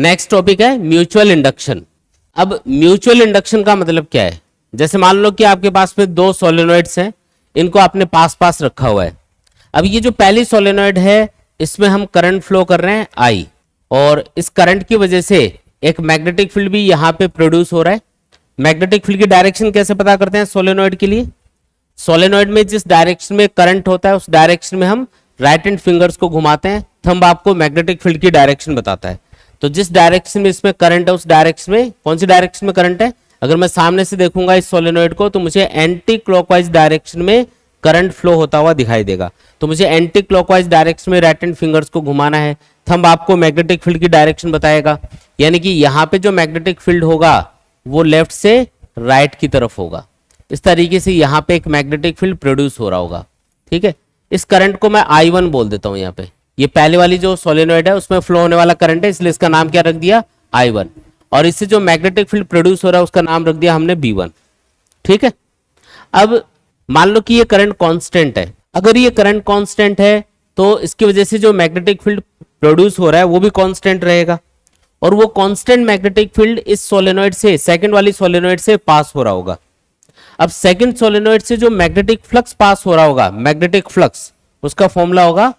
Next topic है mutual induction. अब mutual induction का मतलब क्या है? जैसे मान लो कि आपके पास में दो सोलेनोइड्स हैं, इनको आपने पास पास रखा हुआ है। अब ये जो पहली सोलेनोइड है इसमें हम करंट फ्लो कर रहे हैं आई, और इस करंट की वजह से एक मैग्नेटिक फील्ड भी यहां पे प्रोड्यूस हो रहा है। मैग्नेटिक फील्ड की डायरेक्शन कैसे पता करते हैं सोलेनोइड के लिए? सोलेनोइड में जिस डायरेक्शन में करंट होता है उस डायरेक्शन में हम राइट हैंड फिंगर्स को घुमाते हैं, थंब आपको मैग्नेटिक फील्ड की डायरेक्शन बताता है। तो जिस डायरेक्शन में इसमें करंट है उस डायरेक्शन में, कौन सी डायरेक्शन में करंट है? अगर मैं सामने से देखूंगा इस सोलेनोइड को तो मुझे एंटी क्लॉकवाइज डायरेक्शन में करंट फ्लो होता हुआ दिखाई देगा। तो मुझे एंटी क्लॉकवाइज डायरेक्शन में राइट हैंड फिंगर्स को घुमाना है, थंब आपको मैग्नेटिक फील्ड की डायरेक्शन बताएगा। यानी कि यहाँ पे जो मैग्नेटिक फील्ड होगा वो लेफ्ट से राइट की तरफ होगा। इस तरीके से यहाँ पे एक मैग्नेटिक फील्ड प्रोड्यूस हो रहा होगा। ठीक है, इस करंट को मैं I1 बोल देता हूँ। यहाँ पे ये पहले वाली जो सोलेनोइड है उसमें फ्लो होने वाला करंट है, इसलिए इसका नाम क्या रख दिया? I1। और इससे जो मैग्नेटिक फील्ड प्रोड्यूस हो रहा है उसका नाम रख दिया हमने B1। ठीक है, अब मान लो कि ये करंट कांस्टेंट है। अगर ये करंट कांस्टेंट है तो इसकी वजह से जो मैग्नेटिक फील्ड प्रोड्यूस हो रहा है वो भी कांस्टेंट रहेगा, और वो कांस्टेंट मैग्नेटिक फील्ड इस सोलेनोइड से, सेकंड वाली सोलेनोइड से पास हो रहा होगा। अब सेकंड सोलेनोइड से जो मैग्नेटिक फ्लक्स पास हो रहा होगा, मैग्नेटिक फ्लक्स, उसका फॉर्मूला होगा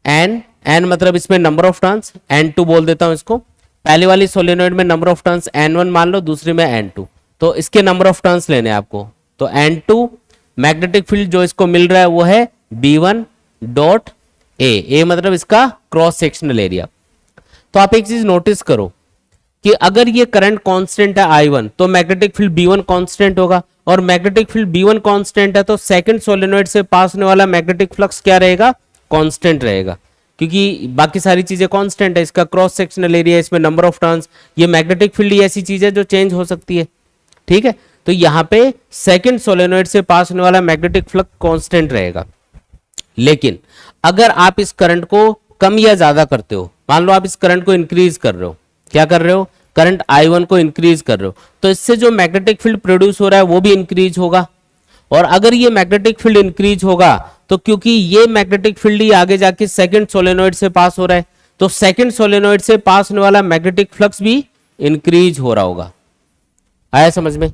n मतलब इसमें नंबर ऑफ टर्न्स, N2 बोल देता हूं इसको। पहली वाली सोलेनोइड में नंबर ऑफ टर्न्स N1 मान लो, दूसरी में N2, तो इसके नंबर ऑफ टर्न्स लेने हैं आपको। तो N2 मैग्नेटिक फील्ड जो इसको मिल रहा है वो है B1 डॉट ए मतलब इसका क्रॉस सेक्शनल एरिया। तो आप एक चीज नोटिस करो कि अगर ये करंट कांस्टेंट है I1 तो मैग्नेटिक फील्ड B1 कांस्टेंट होगा, और मैग्नेटिक फील्ड B1 कांस्टेंट है तो सेकंड सोलेनोइड से पास होने वाला मैग्नेटिक फ्लक्स क्या रहेगा? कांस्टेंट रहेगा, क्योंकि बाकी सारी चीजें कांस्टेंट है। इसका क्रॉस सेक्शनल एरिया, इसमें नंबर ऑफ टर्न्स, ये मैग्नेटिक फील्ड ही ऐसी चीज है जो चेंज हो सकती है। ठीक है, तो यहाँ पे सेकंड सोलेनोइड से पास होने वाला मैग्नेटिक फ्लक्स कांस्टेंट रहेगा। लेकिन अगर आप इस करंट को कम या ज्यादा करते हो, मान लो आप इस करंट को इंक्रीज कर रहे हो, क्या कर रहे हो? करंट I1 को इंक्रीज कर रहे हो, तो इससे जो मैग्नेटिक फील्ड प्रोड्यूस हो रहा है वो भी इंक्रीज होगा। और अगर ये मैग्नेटिक फील्ड इंक्रीज होगा तो क्योंकि ये मैग्नेटिक फील्ड ही आगे जाके सेकंड सोलेनोइड से पास हो रहा है, तो सेकंड सोलेनोइड से पास होने वाला मैग्नेटिक फ्लक्स भी इंक्रीज हो रहा होगा। आया समझ में?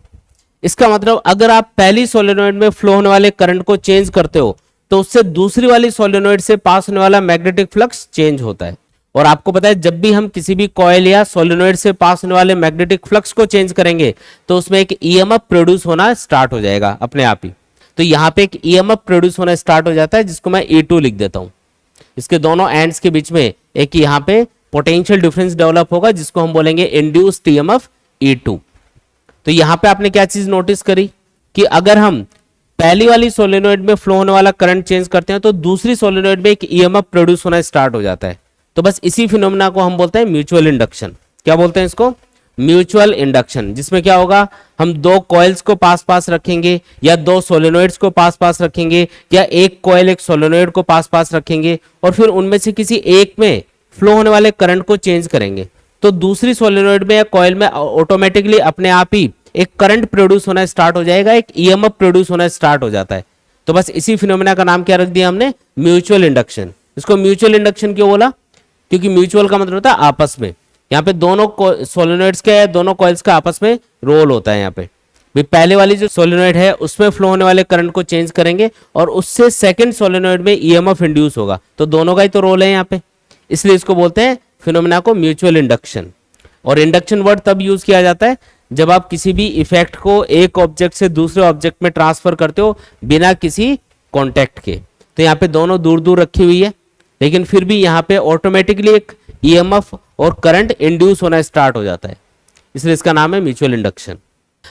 इसका मतलब अगर आप पहली सोलेनोइड में फ्लो होने वाले करंट को चेंज करते हो तो उससे दूसरी वाली सोलेनोइड से पास होने वाला मैग्नेटिक फ्लक्स चेंज होता है। और आपको पता है जब भी हम किसी भी कॉइल या सोलेनोइड से पास होने वाले मैग्नेटिक फ्लक्स को चेंज करेंगे तो उसमें एक ईएमएफ प्रोड्यूस होना स्टार्ट हो जाएगा अपने आप ही। तो यहाँ पे एक ईएमएफ प्रोड्यूस होना स्टार्ट हो जाता है जिसको मैं E2 लिख देता हूँ। इसके दोनों एंड्स के बीच में एक यहाँ पे पोटेंशियल डिफरेंस डेवलप होगा जिसको हम बोलेंगे इंड्यूस्ड ईएमएफ E2। तो यहाँ पे आपने क्या चीज नोटिस करी कि अगर हम पहली वाली सोलेनोइड में फ्लो होने वाला करंट चेंज करते हैं तो दूसरी सोलेनोइड में एक ईएमएफ प्रोड्यूस होना स्टार्ट हो जाता है। तो बस इसी फिनोमेना को हम बोलते हैं म्यूचुअल इंडक्शन। क्या बोलते हैं इसको? म्यूचुअल इंडक्शन, जिसमें क्या होगा, हम दो कॉइल्स को पास पास रखेंगे या दो सोलेनोइड्स को पास पास रखेंगे या एक कॉइल एक सोलेनोइड को पास पास रखेंगे और फिर उनमें से किसी एक में फ्लो होने वाले करंट को चेंज करेंगे तो दूसरी सोलेनोइड में या कॉइल में ऑटोमेटिकली अपने आप ही एक करंट प्रोड्यूस होना स्टार्ट हो जाएगा, एक ईएमएफ प्रोड्यूस होना स्टार्ट हो जाता है। तो बस इसी फिनोमेना का नाम क्या रख दिया हमने? Mutual induction. इसको म्यूचुअल इंडक्शन क्यों बोला? क्योंकि म्यूचुअल का मतलब होता है आपस में। यहाँ पे दोनों सोलेनोइड्स का या दोनों कॉइल्स का आपस में रोल होता है। यहाँ पे भी पहले वाली जो सोलेनोइड है उसमें फ्लो होने वाले करंट को चेंज करेंगे और उससे सेकंड सोलेनोइड में ईएमएफ इंड्यूस होगा, तो दोनों का ही तो रोल है यहाँ पे, इसलिए इसको बोलते हैं फिनोमेना को म्यूचुअल इंडक्शन। और इंडक्शन वर्ड तब यूज किया जाता है जब आप किसी भी इफेक्ट को एक ऑब्जेक्ट से दूसरे ऑब्जेक्ट में ट्रांसफर करते हो बिना किसी कॉन्टेक्ट के। तो यहाँ पे दोनों दूर दूर रखी हुई है लेकिन फिर भी यहाँ पे ऑटोमेटिकली एक ईएमएफ और करंट इंड्यूस होना स्टार्ट हो जाता है, इसलिए इसका नाम है म्यूचुअल इंडक्शन।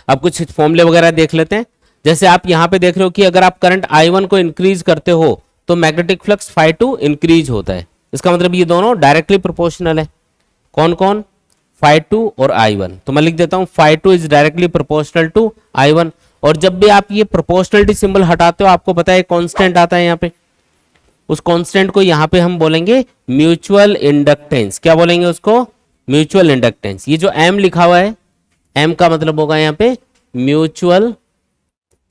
अब कुछ फॉर्मूले वगैरह देख लेते हैं। जैसे आप यहाँ पे देख रहे हो कि अगर आप करंट I1 को इंक्रीज करते हो तो मैग्नेटिक फ्लक्स φ2 इंक्रीज होता है। इसका मतलब ये दोनों डायरेक्टली प्रोपोर्शनल है। कौन कौन? φ2 और I1। तो मैं लिख देता हूं φ2 is directly proportional to I1। और जब भी आप ये प्रोपोर्शनलिटी सिंबल हटाते हो आपको पता है कांस्टेंट आता है यहाँ पे, उस कांस्टेंट को यहाँ पे हम बोलेंगे म्यूचुअल इंडक्टेंस। क्या बोलेंगे उसको? Mutual inductance. ये जो M लिखा हुआ है, M का मतलब होगा यहाँ पे म्यूचुअल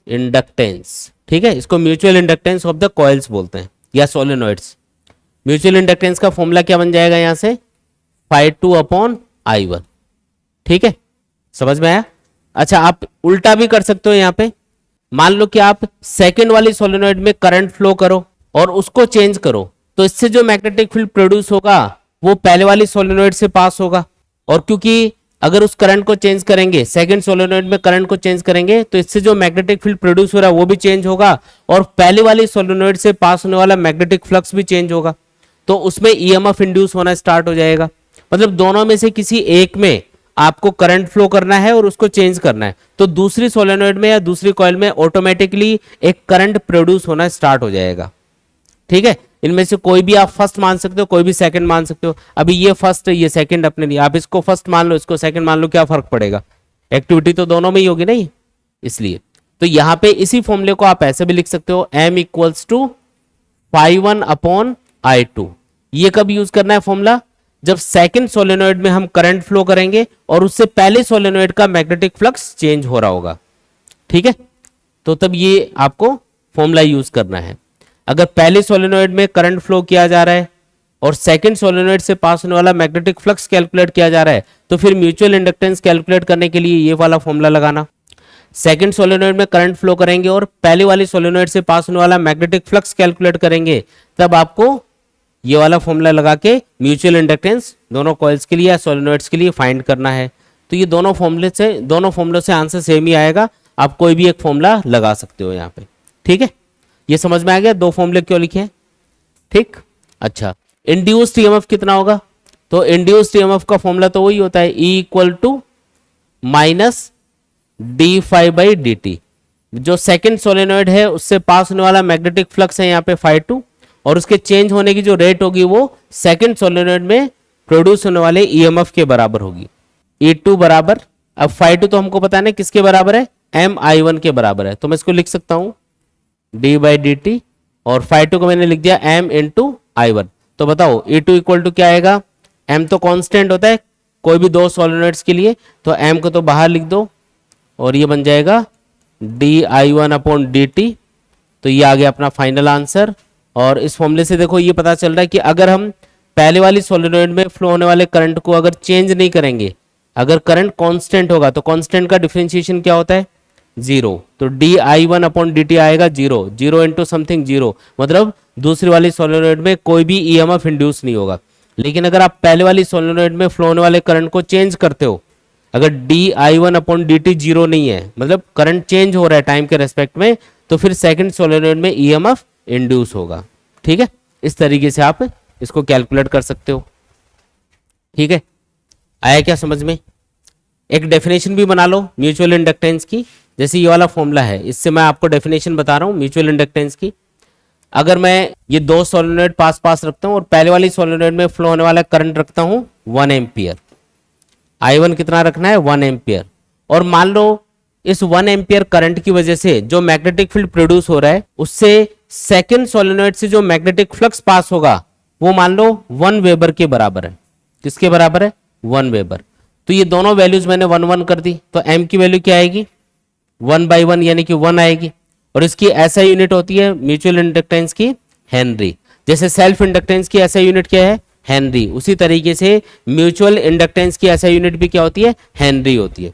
इंडक्टेंस। ठीक है, इसको mutual inductance of the coils बोलते हैं या सोलेनोइड्स। म्यूचुअल इंडक्टेंस का फॉर्मूला क्या बन जाएगा यहाँ से? φ2 अपॉन I1। ठीक है, समझ में आया? अच्छा, आप उल्टा भी कर सकते हो। यहाँ पे मान लो कि आप सेकंड वाली सोलेनोइड में करंट फ्लो करो और उसको चेंज करो, तो इससे जो मैग्नेटिक फील्ड प्रोड्यूस होगा वो पहले वाली सोलेनोइड से पास होगा। और क्योंकि अगर उस करंट को चेंज करेंगे, सेकंड सोलेनोइड में करंट को चेंज करेंगे, तो इससे जो मैग्नेटिक फील्ड प्रोड्यूस हो रहा है वो भी चेंज होगा और पहले वाली सोलेनोइड से पास होने वाला मैग्नेटिक फ्लक्स भी चेंज होगा। तो उसमें ईएमएफ इंड्यूस होना स्टार्ट हो जाएगा। मतलब दोनों में से किसी एक में आपको करंट फ्लो करना है और उसको चेंज करना है, तो दूसरी सोलेनोइड में या दूसरी कॉइल में ऑटोमेटिकली एक करंट प्रोड्यूस होना स्टार्ट हो जाएगा। ठीक है, इनमें से कोई भी आप फर्स्ट मान सकते हो, कोई भी सेकंड मान सकते हो। अभी ये फर्स्ट है, ये सेकंड अपने लिए, आप इसको फर्स्ट मान लो, इसको सेकंड मान लो, क्या फर्क पड़ेगा? एक्टिविटी तो दोनों में ही होगी नहीं, इसलिए। तो यहां पे इसी फॉर्मूले को आप ऐसे भी लिख सकते हो, m equals to phi1 upon I2। ये कब यूज करना है फॉर्मूला? जब सेकंड सोलेनोइड में हम करंट फ्लो करेंगे और उससे पहले सोलेनोइड का मैग्नेटिक फ्लक्स चेंज हो रहा होगा। ठीक है, तो तब ये आपको फॉर्मूला यूज करना है। अगर पहले सोलेनोइड में करंट फ्लो किया जा रहा है और सेकंड सोलेनोइड से पास होने वाला मैग्नेटिक फ्लक्स कैलकुलेट किया जा रहा है, तो फिर म्यूचुअल इंडक्टेंस कैलकुलेट करने के लिए ये वाला फॉर्मूला लगाना। सेकंड सोलेनोइड में करंट फ्लो करेंगे और पहले वाली सोलेनोइड से पास होने वाला मैग्नेटिक फ्लक्स कैलकुलेट करेंगे, तब आपको ये वाला फॉर्मूला लगा के म्यूचुअल इंडक्टेंस दोनों कॉइल्स के लिए या सोलेनोइड्स के लिए फाइंड करना है। तो ये दोनों फॉर्मूलों से आंसर सेम ही आएगा, आप कोई भी एक फॉर्मूला लगा सकते हो यहाँ पे। ठीक है, ये समझ में आ गया दो फॉर्मूले क्यों लिखे हैं? ठीक। अच्छा, इंड्यूस्ड ईएमएफ कितना होगा? तो इंड्यूस्ड ईएमएफ का फॉर्मूला तो वही होता है, E equal to minus D phi by D T. जो सेकंड सोलेनोइड है उससे पास होने वाला मैग्नेटिक फ्लक्स है यहाँ पे phi2, और उसके चेंज होने की जो रेट होगी वो सेकंड सोलेनोइड में प्रोड्यूस होने वाले ईएमएफ के बराबर होगी। E2 बराबर, अब phi2 तो हमको पता है किसके बराबर है? mi1 के बराबर है, तो मैं इसको लिख सकता हूं d बाई डी टी, और phi2 को मैंने लिख दिया m इंटू I1। तो बताओ E2 इक्वल टू क्या आएगा? m तो कांस्टेंट होता है कोई भी दो सोलेनोइड्स के लिए, तो m को तो बाहर लिख दो और ये बन जाएगा di1 अपॉन dt। तो ये आ गया अपना फाइनल आंसर। और इस फॉर्मूले से देखो ये पता चल रहा है कि अगर हम पहले वाली सोलेनोइड में फ्लो होने वाले करंट को अगर चेंज नहीं करेंगे, अगर करंट कांस्टेंट होगा, तो कांस्टेंट का डिफरेंशिएशन क्या होता है? जीरो। तो di1 अपॉन dt आएगा zero, zero into something zero, मतलब दूसरी वाली सोलेनोइड में कोई भी ईएमएफ इंड्यूस नहीं होगा। लेकिन अगर आप पहले वाली सोलेनोइड में फ्लो होने वाले करंट को चेंज करते हो, अगर di1 अपॉन dt जीरो नहीं है, मतलब करंट चेंज हो रहा है टाइम के रेस्पेक्ट में, तो फिर सेकंड सोलेनोइड में ईएमएफ इंड्यूस होगा। ठीक है, इस तरीके से आप इसको कैलकुलेट कर सकते हो। ठीक है, आया क्या समझ में? एक डेफिनेशन भी बना लो म्यूचुअल इंडक्टेंस की, जैसे ये वाला फॉर्मूला है, इससे मैं आपको डेफिनेशन बता रहा हूं म्यूचुअल इंडक्टेंस की। अगर मैं ये दो सोलेनोइड पास पास रखता हूं और पहले वाली सोलेनोइड में फ्लो होने वाला करंट रखता हूं 1 एम्पियर, I1 कितना रखना है? 1 एम्पियर। और मान लो इस 1 एम्पियर करंट की वजह से जो मैग्नेटिक फील्ड प्रोड्यूस हो रहा है, उससे सेकंड सोलेनोइड से जो मैग्नेटिक फ्लक्स पास होगा वो मान लो 1 वेबर के बराबर है। किसके बराबर है? 1 वेबर। तो ये दोनों वैल्यूज मैंने 1 1 कर दी, तो m की वैल्यू क्या आएगी? 1/1 यानी कि 1 आएगी। और इसकी ऐसा यूनिट होती है म्यूचुअल इंडक्टेंस की हेनरी। जैसे सेल्फ इंडक्टेंस की ऐसा यूनिट क्या है? हेनरी। उसी तरीके से म्यूचुअल इंडक्टेंस की ऐसा यूनिट भी क्या होती है? हेनरी होती है।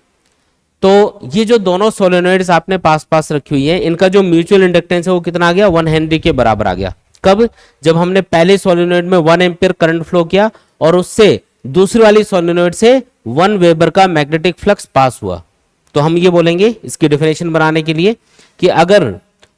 तो ये जो दोनों सोलेनोइड्स आपने पास पास रखी हुई है, इनका जो म्यूचुअल इंडक्टेंस है वो कितना आ गया? 1 हेनरी के बराबर आ गया। कब? जब हमने पहले सोलेनोइड में 1 एम्पियर करंट फ्लो किया और उससे दूसरी वाली सोलेनोइड से 1 वेबर का मैग्नेटिक फ्लक्स पास हुआ। तो हम ये बोलेंगे इसकी डेफिनेशन बनाने के लिए कि अगर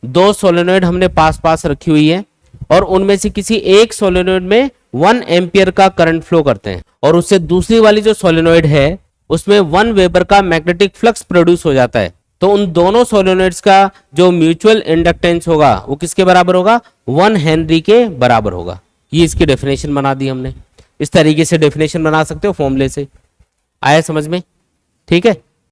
दो सोलेनोइड हमने पास पास रखी हुई है और उनमें से किसी एक सोलेनोइड में 1 एम्पियर का करंट फ्लो करते हैं और उससे दूसरी वाली जो सोलेनोइड है उसमें 1 वेबर का मैग्नेटिक फ्लक्स प्रोड्यूस हो जाता है, तो उन दोनों सोलेनोइड्स का जो म्यूचुअल इंडक्टेंस होगा वो किसके बराबर होगा? 1 हेनरी के बराबर होगा। ये इसकी डेफिनेशन बना दी हमने। इस तरीके से डेफिनेशन बना सकते हो फॉर्मूले से। आया समझ में? ठीक है।